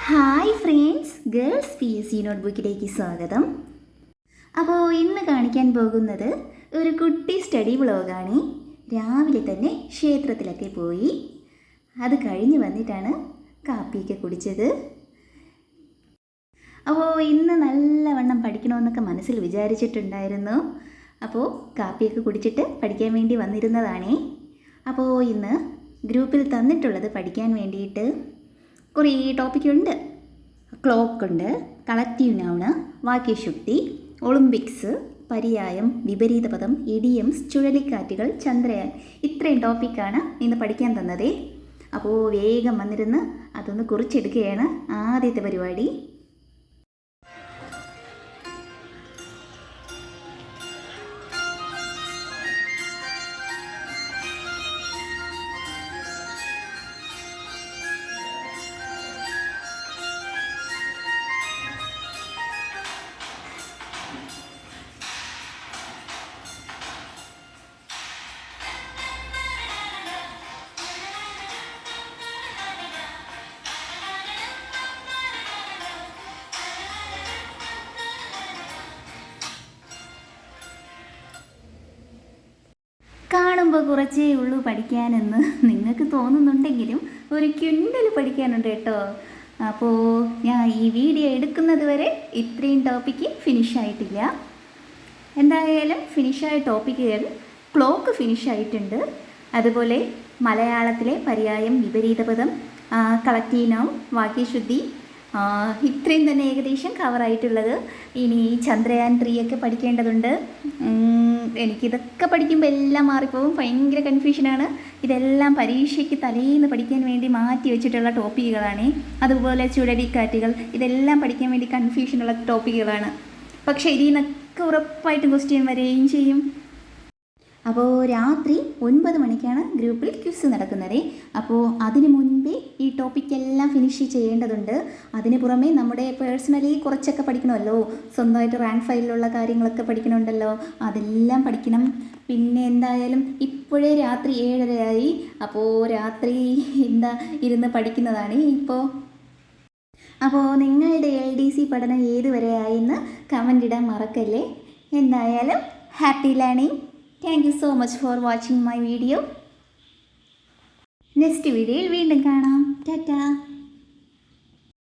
Hi friends, girls P S C നോട്ട്ബുക്കിലേക്ക് സ്വാഗതം. അപ്പോൾ ഇന്ന് കാണിക്കാൻ പോകുന്നത് ഒരു കുട്ടി സ്റ്റഡി വ്ളോഗാണ്. രാവിലെ തന്നെ ക്ഷേത്രത്തിലൊക്കെ പോയി അത് കഴിഞ്ഞ് വന്നിട്ടാണ് കാപ്പിയൊക്കെ കുടിച്ചത്. അപ്പോൾ ഇന്ന് നല്ലവണ്ണം പഠിക്കണമെന്നൊക്കെ മനസ്സിൽ വിചാരിച്ചിട്ടുണ്ടായിരുന്നു. അപ്പോൾ കാപ്പിയൊക്കെ കുടിച്ചിട്ട് പഠിക്കാൻ വേണ്ടി വന്നിരുന്നതാണേ. അപ്പോൾ ഇന്ന് ഗ്രൂപ്പിൽ തന്നിട്ടുള്ളത് പഠിക്കാൻ വേണ്ടിയിട്ട് കുറേ ടോപ്പിക്കുണ്ട്. ക്ലോക്കുണ്ട്, കളക്റ്റീവ് നൗണ്, വാക്യശുദ്ധി, ഒളിമ്പിക്സ്, പര്യായം, വിപരീത പദം, ഇഡിയംസ്, ചുഴലിക്കാറ്റുകൾ, ചന്ദ്രയാൻ. ഇത്രയും ടോപ്പിക്കാണ് ഇന്ന് പഠിക്കാൻ തന്നത്. അപ്പോൾ വേഗം വന്നിരുന്ന് അതൊന്ന് കുറിച്ചെടുക്കുകയാണ് ആദ്യത്തെ പരിപാടി. കാണുമ്പോൾ കുറച്ചേ ഉള്ളൂ പഠിക്കാനെന്ന് നിങ്ങൾക്ക് തോന്നുന്നുണ്ടെങ്കിലും ഒരു ക്വിൻ്റൽ പഠിക്കാനുണ്ട് കേട്ടോ. അപ്പോൾ ഞാൻ ഈ വീഡിയോ എടുക്കുന്നത് വരെ ഇത്രയും ടോപ്പിക്ക് ഫിനിഷായിട്ടില്ല. എന്തായാലും ഫിനിഷായ ടോപ്പിക്കുകൾ ക്ലോക്ക് ഫിനിഷായിട്ടുണ്ട്. അതുപോലെ മലയാളത്തിലെ പര്യായം, വിപരീത പദം, കളക്റ്റീവ് നൗൺ, വാക്യശുദ്ധി, ഇത്രയും തന്നെ ഏകദേശം കവറായിട്ടുള്ളത്. ഇനി ചന്ദ്രയാൻ 3 ഒക്കെ പഠിക്കേണ്ടതുണ്ട്. എനിക്കിതൊക്കെ പഠിക്കുമ്പോൾ എല്ലാം മാറിപ്പോവും, ഭയങ്കര കൺഫ്യൂഷനാണ്. ഇതെല്ലാം പരീക്ഷയ്ക്ക് തലേന്ന് പഠിക്കാൻ വേണ്ടി മാറ്റി വെച്ചിട്ടുള്ള ടോപ്പിക്കുകളാണ്. അതുപോലെ ചുഴലിക്കാറ്റുകൾ, ഇതെല്ലാം പഠിക്കാൻ വേണ്ടി കൺഫ്യൂഷനുള്ള ടോപ്പിക്കുകളാണ്. പക്ഷേ ഇതിൽ നിന്നൊക്കെ ഉറപ്പായിട്ടും ക്വസ്റ്റ്യൻ വരികയും ചെയ്യും. അപ്പോൾ രാത്രി 9 മണിക്കാണ് ഗ്രൂപ്പിൽ ക്വിസ് നടക്കുന്നത്. അപ്പോൾ അതിന് മുൻപേ ഈ ടോപ്പിക്കെല്ലാം ഫിനിഷ് ചെയ്യേണ്ടതുണ്ട്. അതിന് പുറമെ നമ്മുടെ പേഴ്സണലി കുറച്ചൊക്കെ പഠിക്കണമല്ലോ, സ്വന്തമായിട്ട് റാങ്ക് ഫയലിലുള്ള കാര്യങ്ങളൊക്കെ പഠിക്കണമുണ്ടല്ലോ, അതെല്ലാം പഠിക്കണം. പിന്നെ എന്തായാലും ഇപ്പോഴേ രാത്രി 7:30 അപ്പോൾ രാത്രി ഇരുന്ന് പഠിക്കുന്നതാണ് ഇപ്പോൾ. അപ്പോൾ നിങ്ങളുടെ LDC പഠനം ഏതുവരെയായെന്ന് കമൻ്റ് ഇടാൻ മറക്കല്ലേ. എന്തായാലും happy learning. Thank you so much for watching my video. Next വീഡിയോയിൽ വീണ്ടും കാണാം. ടാറ്റാ.